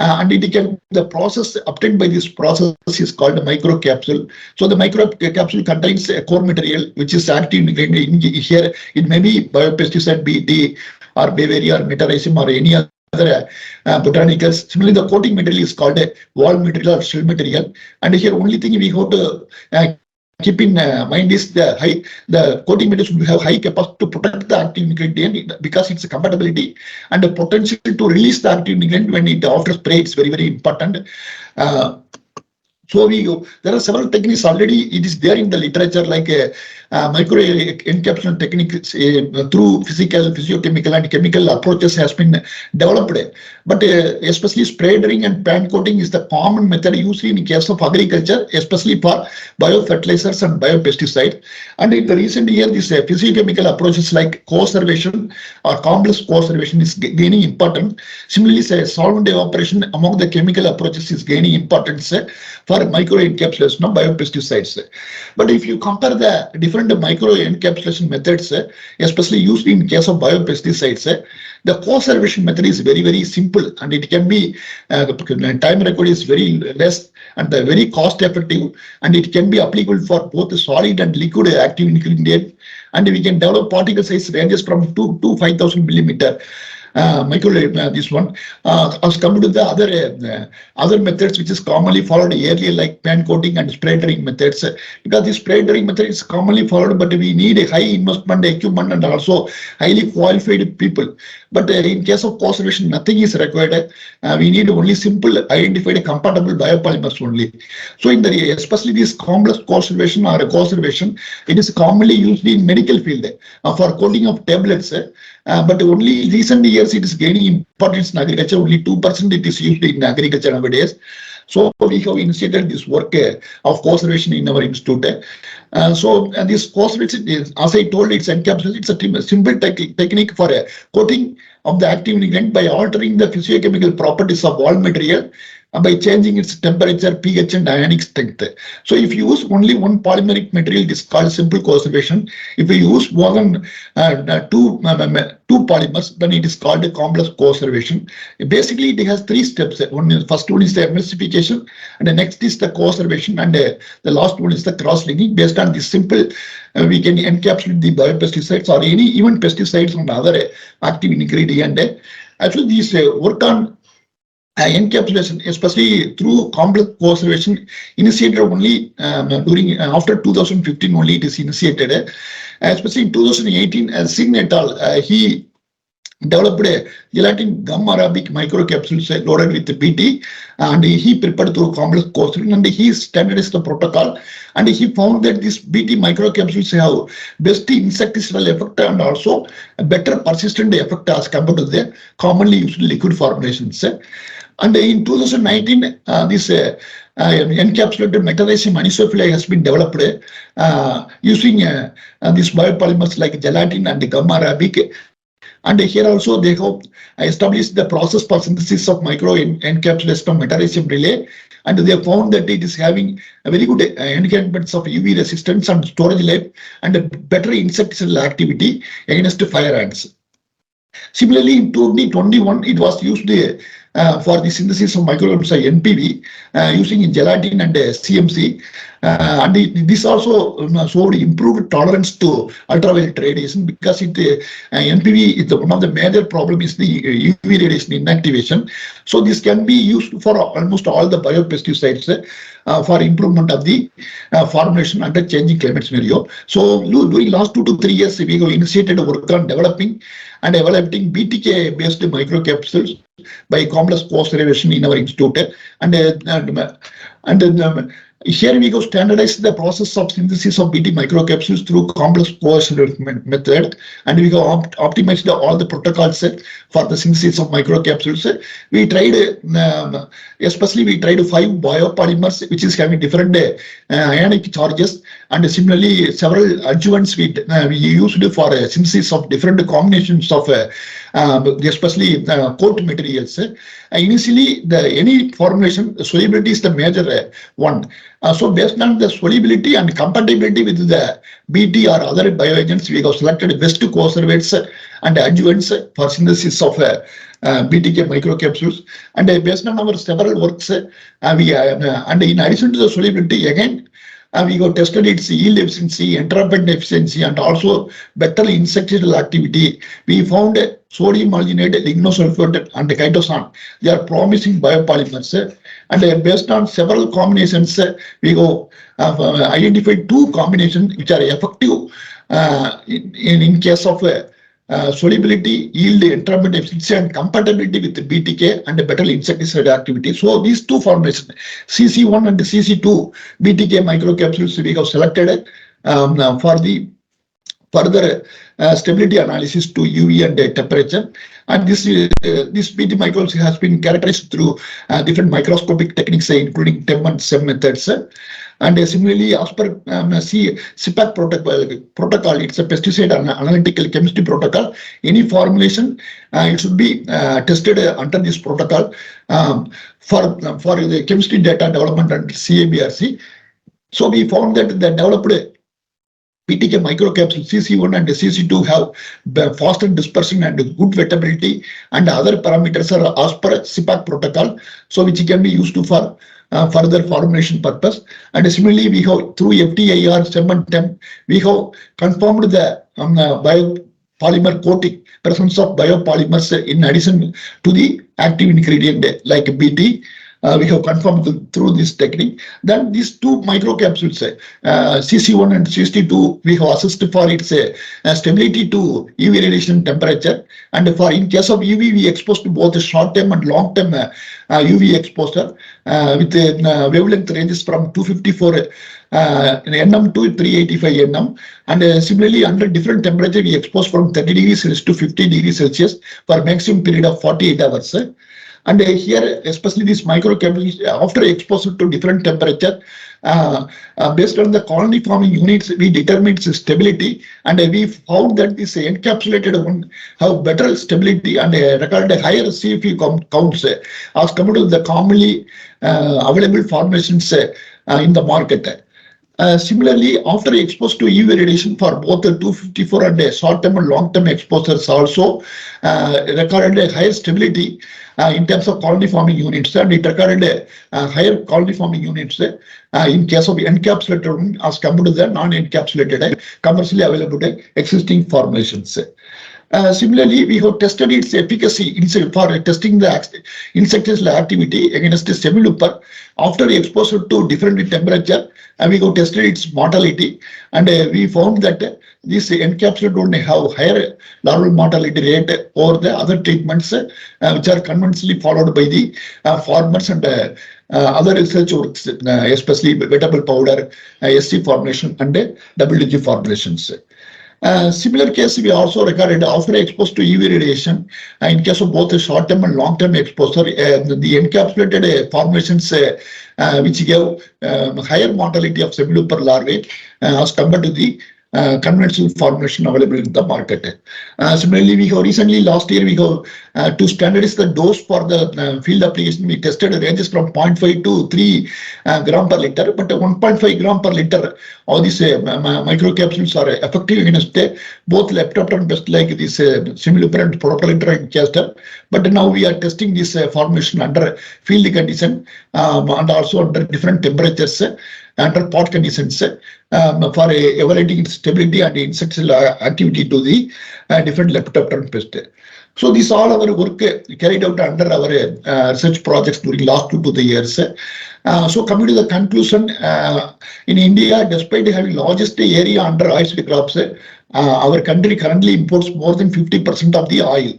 And the process obtained by this process is called a microcapsule. So the microcapsule contains a core material, which is active ingredient. Here it may be biopesticide, BT or Bavaria or Metarhizium or any other botanicals. Similarly, the coating material is called a wall material or shell material. And here only thing we have to keep in mind is the coating materials will have high capacity to protect the active ingredient because it's a compatibility and the potential to release the active ingredient when it after spray. It's very important. Uh, there are several techniques already. It is there in the literature, like micro encapsulation techniques through physical, physiochemical, and chemical approaches has been developed. But especially spray drying and pan coating is the common method used in case of agriculture, especially for biofertilizers and biopesticides. And in the recent year, this physiochemical approaches like conservation or complex conservation is gaining importance. Similarly, solvent evaporation among the chemical approaches is gaining importance for micro encapsulation of biopesticides. But if you compare the different micro encapsulation methods, especially used in case of biopesticides, the conservation method is very simple, and it can be time record is very less and very cost effective, and it can be applicable for both solid and liquid active ingredient, and we can develop particle size ranges from 2 to 5,000 millimeter. Micro this one as compared to the other methods which is commonly followed earlier, like pan coating and spray drying methods, because the spray drying method is commonly followed, but we need a high investment equipment and also highly qualified people. But in case of conservation, nothing is required. We need only simple identified compatible biopolymers only. So in the especially this complex conservation or conservation, it is commonly used in medical field for coating of tablets. But only recent years it is gaining importance in agriculture. Only 2% it is used in agriculture nowadays. So we have initiated this work of conservation in our institute. This conservation is, as I told, it's encapsulated. It's a simple technique for coating of the active ingredient by altering the physiochemical properties of all material by changing its temperature, pH, and ionic strength. So if you use only one polymeric material, it is called simple conservation. If you use more than two polymers, then it is called a complex conservation. Basically, it has 3 steps. First one is the emulsification, and the next is the conservation, and the last one is the cross-linking. Based on this simple, we can encapsulate the biopesticides or any even pesticides and other active ingredient. Actually, these work on encapsulation, especially through complex conservation, initiated only during after 2015 only it is initiated. Especially in 2018, Singh et al. He developed a gelatin gum arabic microcapsules loaded with BT, and he prepared through complex conservation, and he standardized the protocol, and he found that these BT microcapsules have best insecticidal effect and also a better persistent effect as compared to the commonly used liquid formulations. And in 2019, this encapsulated mechanizing anisophyllae has been developed using these biopolymers like gelatin and gum arabic. And here also they have established the process for synthesis of micro encapsulation of metarhizium relay, and they found that it is having a very good enhancements of UV resistance and storage life and a better insecticidal activity against fire ants. Similarly, in 2021, it was used for the synthesis of microorganisms NPV using gelatin and CMC. And this also showed improved tolerance to ultraviolet radiation, because NPV is one of the major problems is the UV radiation inactivation. So this can be used for almost all the biopesticides for improvement of the formulation under changing climate scenario. So during last 2 to 3 years, we have initiated work on developing and evaluating BTK based microcapsules by complex conservation in our institute, and here we go standardize the process of synthesis of BT microcapsules through complex conservation method, and we go optimize all the protocols for the synthesis of microcapsules. We tried, especially we tried 5 biopolymers which is having different ionic charges, and similarly several adjuvants we used for synthesis of different combinations of especially coat materials. Initially, any formulation solubility is the major one. So based on the solubility and compatibility with the BT or other bioagents, we have selected best conservants and adjuvants for synthesis of BTK microcapsules. And based on our several works, and in addition to the solubility, again, We got tested its yield efficiency, entrapment efficiency, and also better insecticidal activity. We found sodium alginate, lignosulfate, and chitosan. They are promising biopolymers. And based on several combinations, we go identified 2 combinations which are effective in case of solubility, yield, entrapment efficiency, and compatibility with the BTK and a better insecticide activity. So these 2 formulations, CC1 and CC2 BTK microcapsules, we have selected for the further stability analysis to UV and temperature. And this BT microbes has been characterized through different microscopic techniques, including TEM and SEM methods. And similarly, as per CPAC protocol, it's a pesticide analytical chemistry protocol. Any formulation, it should be tested under this protocol for the chemistry data development and CABRC. So we found that the developed BTK microcapsule CC1 and CC2 have faster dispersion and good wettability, and other parameters are as per CPAC protocol, so which can be used for further formulation purpose. And similarly, we have through FTIR, SEM and TEM, we have confirmed the biopolymer coating, presence of biopolymers in addition to the active ingredient like BT. We have confirmed through this technique. Then these 2 microcapsules, CC1 and CC2, we have assessed for its stability to UV radiation temperature. And for in case of UV, we exposed to both short-term and long-term UV exposure with wavelength ranges from 254 nm to 385 nm. And similarly, under different temperature, we expose from 30 degrees Celsius to 50 degrees Celsius for maximum period of 48 hours. And here, especially this microcapsules, after exposure to different temperature, based on the colony forming units, we determined its stability, and we found that this encapsulated one have better stability and recorded higher CFU counts as compared to the commonly available formulations in the market. Similarly, after exposed to UV radiation for both the 254 and short-term and long-term exposures also recorded a higher stability in terms of colony forming units, and it recorded higher colony forming units in case of encapsulated as compared to the non-encapsulated commercially available existing formulations. Similarly, we have tested its efficacy for testing the insecticidal activity against the semilooper after exposure to different temperature, and we have tested its mortality, and we found that this encapsulated one have higher larval mortality rate over the other treatments which are conventionally followed by the farmers and other research works, especially vegetable powder, SC formulation, and WG formulations. Similar case we also recorded after exposed to UV radiation in case of both the short-term and long-term exposure, the encapsulated formulations which gave higher mortality of semilooper larvae as compared to the conventional formulation available in the market. Similarly, we have recently last year we have to standardize the dose for the field application. We tested ranges from 0.5 to 3 gram per liter, but 1.5 gram per liter all these microcapsules are effective against both leptopteran pest like this semilooper and protolentra and castor. But now we are testing this formulation under field condition and also under different temperatures under pot conditions for evaluating stability and insecticidal activity to the different leptopteran pest. So these all our work carried out under our research projects during last 2 to 3 years. So coming to the conclusion, in India, despite having largest area under oilseed crops, our country currently imports more than 50% of the oil.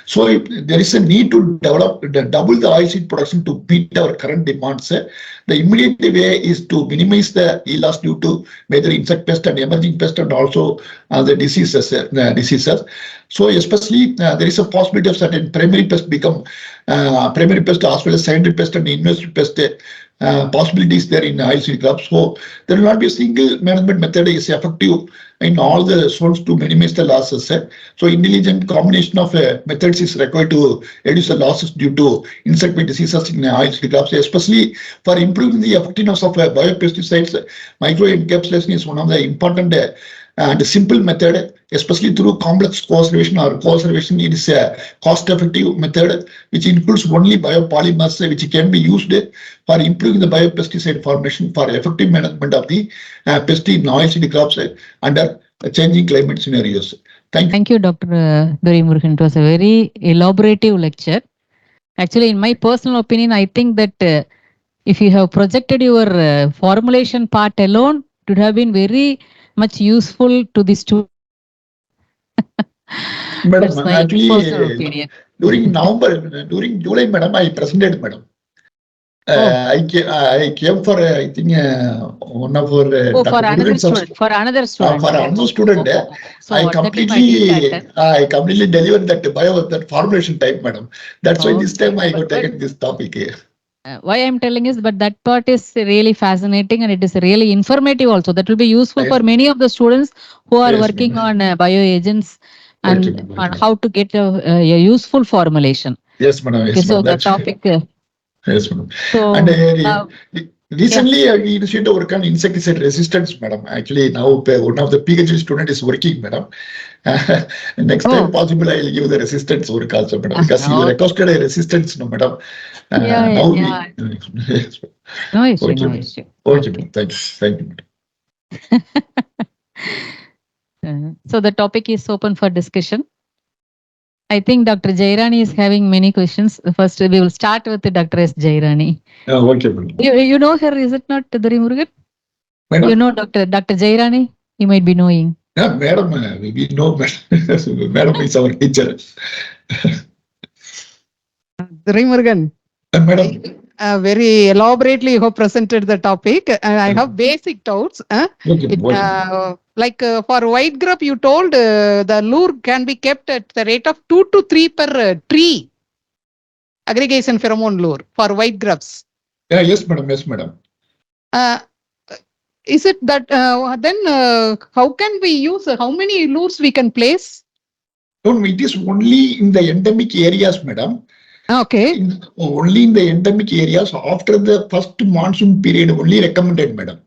So there is a need to double the oilseed production to meet our current demands. The immediate way is to minimize the yield loss due to major insect pest and emerging pest and also the diseases. So especially there is a possibility of certain primary pest become primary pest as well as secondary pest and invasive pest possibilities there in oilseed crops. So there will not be a single management method is effective in all the zones to minimize the losses. So intelligent combination of methods is required to reduce the losses due to insect-based diseases in oilseed crops, especially for improving the effectiveness of biopesticides. Microencapsulation is one of the important and simple method, especially through complex co-observation or co-observation. It is a cost-effective method which includes only biopolymers which can be used for improving the biopesticide formation for effective management of the pest in oilseed crops under changing climate scenarios. Thank you. Thank you, Dr. Duryamurughan. It was a very elaborative lecture. Actually, in my personal opinion, I think that if you have projected your formulation part alone, it would have been very much useful to the student. Madam, That's my actually, personal opinion. during November, during July, madam, I presented, madam. Oh. I came for, I think, one of our For another Dr. student. For another student. For another student, So I at that time I didn't attend. completely delivered that formulation type, madam. That's why this time I got But taken this topic. why I'm telling is, but that part is really fascinating and it is really informative also. That will be useful Yes. for many of the students who are Yes, working madam. on bioagents and Okay, madam. on how to get a useful formulation. Yes, madam. Okay, Yes, so madam. the topic. Yes, madam. So And now, recently, we initiated work on insecticide resistance, madam. Actually, now one of the PhD student is working, madam. Next time possible, I will give the resistance work also, madam, because he requested a resistance, no, madam. Now yeah. we. No issue, Okay, no madam. issue. Okay, madam. Thank you, madam. So the topic is open for discussion. I think Dr. Jairani is having many questions. First, we will start with Dr. S. Jairani. Okay, madam. You know her, is it not, Duryamurughan? Madam? You know Dr. Jairani? You might be knowing. Yeah, madam, we know, madam. Madam is our teacher. Duryamurughan, Madam. very elaborately you have presented the topic. I have basic doubts. Okay, Like for white grub, you told the lure can be kept at the rate of 2 to 3 per tree. Aggregation pheromone lure for white grubs. Yeah, yes, madam. Yes, madam. Is it that then how can we use how many lures we can place? No, it is only in the endemic areas, madam. Okay. Only in the endemic areas after the first monsoon period only recommended, madam.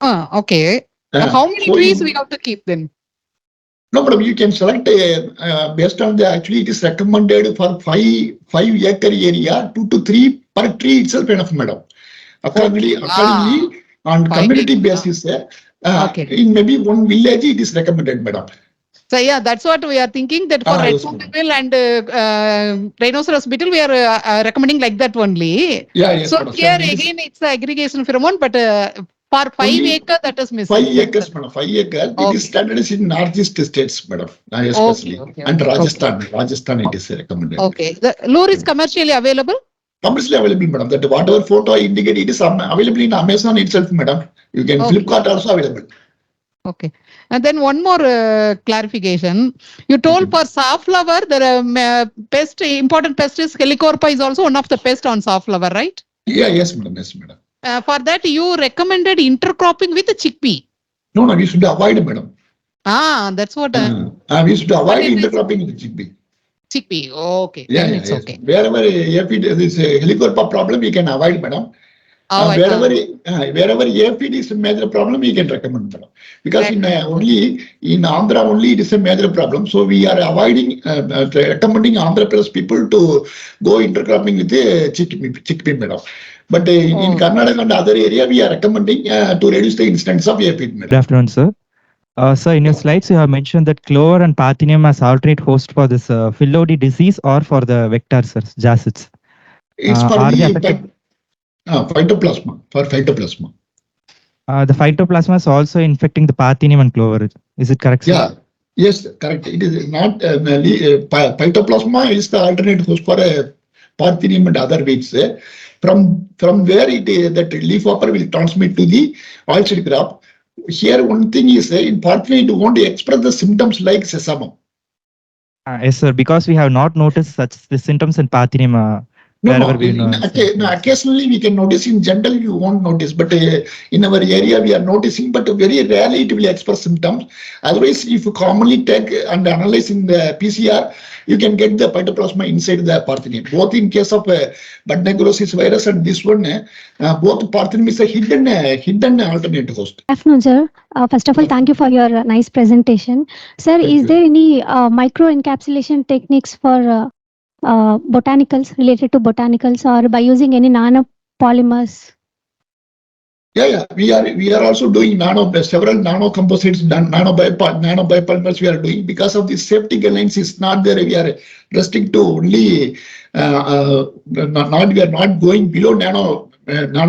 Okay. How many trees we have to keep then? No, madam, you can select based on the, actually it is recommended for 5 acre area, 2 to 3 per tree itself enough, madam. Accordingly, on community basis, in maybe one village it is recommended, madam. So yeah, that's what we are thinking, that for red beetle and rhinoceros beetle, we are recommending like that only. Yeah, yes. So here again, it's the aggregation pheromone, but for 5 acre, that is missing. 5 acres, madam. 5 acre. It is standard in northeast states, madam. Especially. And Rajasthan, it is recommended. Okay. The lure is commercially available? Commercially available, madam. That whatever photo I indicate, it is available in Amazon itself, madam. You can Flipkart also available. Okay. And then one more clarification. You told for safflower, the important pest is helicorpa is also one of the pest on safflower, right? Yeah, yes, madam. Yes, madam. For that, you recommended intercropping with the chickpea. No, we should avoid, madam. That's what. We should avoid intercropping with chickpea. Chickpea, okay. Yeah, then it's okay. Wherever this helicorpa problem, you can avoid, madam. Wherever aphid is a major problem, we can recommend, madam. Because only in Andhra only it is a major problem. So we are avoiding, recommending Andhra Pradesh people to go intercropping with the chickpea, madam. But in Karnataka and other area, we are recommending to reduce the incidence of aphid, madam. Good afternoon, sir. Sir, in your slides, you have mentioned that clover and parthenium as alternate host for this phyllodes disease or for the vectors, jacids. It's for the phytoplasma, for phytoplasma. The phytoplasma is also infecting the parthenium and clover. Is it correct, sir? Yeah. Yes, correct. It is not phytoplasma is the alternate host for parthenium and other weeds. From where that leaf hopper will transmit to the oilseed crop. Here, one thing is in parthenium, it won't express the symptoms like sesame. Yes, sir. Because we have not noticed such the symptoms in parthenium wherever No. we know. Occasionally we can notice. In general, you won't notice. But in our area, we are noticing. But very rarely it will express symptoms. Otherwise, if you commonly take and analyze in the PCR, you can get the phytoplasma inside the Parthenium. Both in case of bud necrosis virus and this one, both Parthenium is a hidden alternate host. Good afternoon, sir. First of all, thank you for your nice presentation. Sir, Thank is you. there any micro-encapsulation techniques for botanicals, related to botanicals, or by using any nanopolymers? Yeah. We are also doing several nano composites, nanopolymers we are doing. Because of the safety guidelines is not there. We are restricted to only we are not going below nano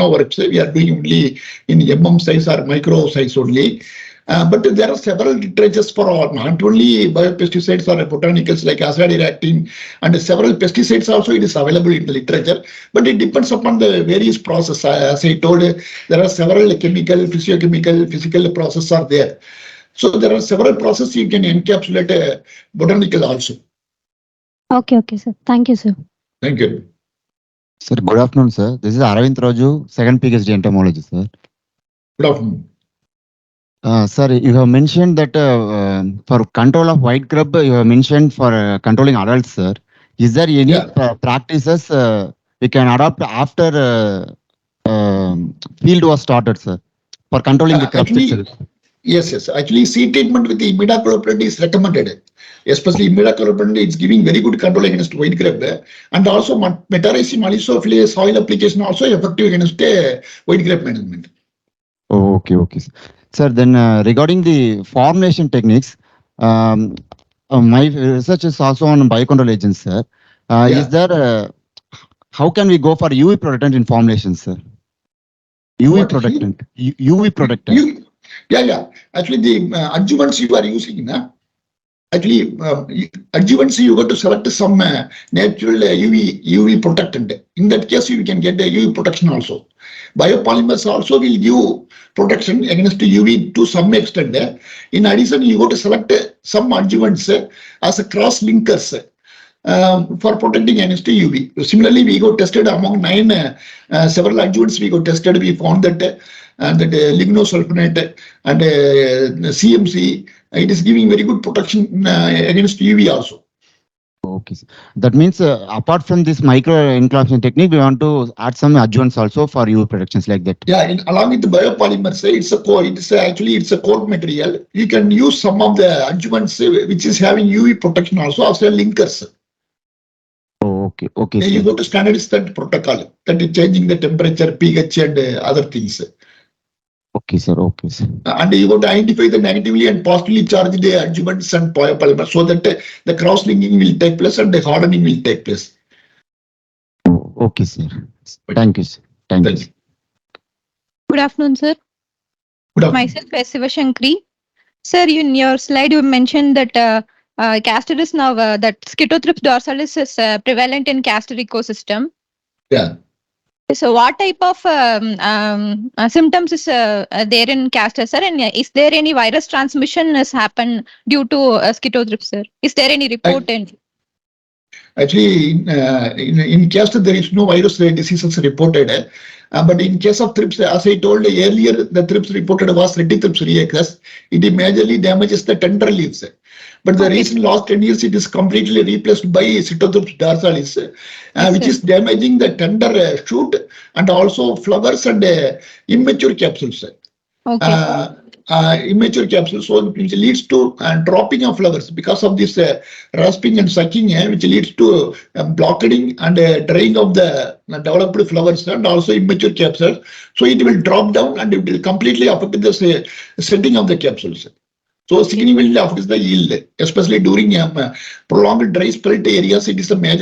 works. We are doing only in size or micro size only. But there are several literatures for not only biopesticides or botanicals like azadirachtin and several pesticides also it is available in the literature. But it depends upon the various process. As I told, there are several chemical, physiochemical, physical processes are there. So there are several processes you can encapsulate a botanical also. Okay, sir. Thank you, sir. Thank you. Sir, good afternoon, sir. This is Aravind Raju, second PhD entomology, sir. Good afternoon. Sir, you have mentioned that for control of white grub, you have mentioned for controlling adults, sir. Is there any practices we can adopt after field was started, sir, for controlling the crops itself? Yes. Actually, seed treatment with the imidacloprid is recommended. Especially imidacloprid, it's giving very good control against white grub. And also metarrhizim alisophilae soil application also effective against white grub management. Oh, okay. Sir, then regarding the formulation techniques, my research is also on biocontrol agents, sir. Is there, how can we go for UV protectant in formulation, sir? UV protectant. Yeah. Actually, the adjuvants you are using, adjuvants you got to select some natural UV protectant. In that case, you can get the UV protection also. Biopolymers also will give protection against UV to some extent. In addition, you got to select some adjuvants as a cross linkers. For protecting against UV. Similarly, we got tested among 9 several adjuvants. We got tested. We found that lignosulfonate and CMC it is giving very good protection against UV also. Okay, sir. That means apart from this micro encapsulation technique, we want to add some adjuvants also for UV protections like that. Yeah, along with the biopolymers, it's a core. It's a core material. You can use some of the adjuvants which is having UV protection also as a linkers. Okay. You go to standardize that protocol that is changing the temperature, pH, and other things. Okay, sir. And you got to identify the negatively and positively charged adjuvants and biopolymers so that the cross-linking will take place and the hardening will take place. Okay, sir. Thank you, sir. Thank you. Good afternoon, sir. Good afternoon. Myself is Shivashankari. Sir, in your slide you mentioned that castor is now that Schistothrips dorsalis is prevalent in castor ecosystem. Yeah. So what type of symptoms is there in castor, sir? And is there any virus transmission has happened due to Schistothrips, sir? Is there any report in? Actually, in castor there is no virus diseases reported. But in case of thrips, as I told earlier, the thrips reported was Reticthrips rheacus. It majorly damages the tender leaves. But the recent last 10 years, it is completely replaced by Schistothrips dorsalis, which is damaging the tender shoot and also flowers and immature capsules. Immature capsules, so which leads to dropping of flowers because of this rasping and sucking, which leads to blockading and drying of the developed flowers and also immature capsules. So it will drop down and it will completely affect the setting of the capsules. So significantly affects the yield, especially during prolonged dry spell areas. It is a major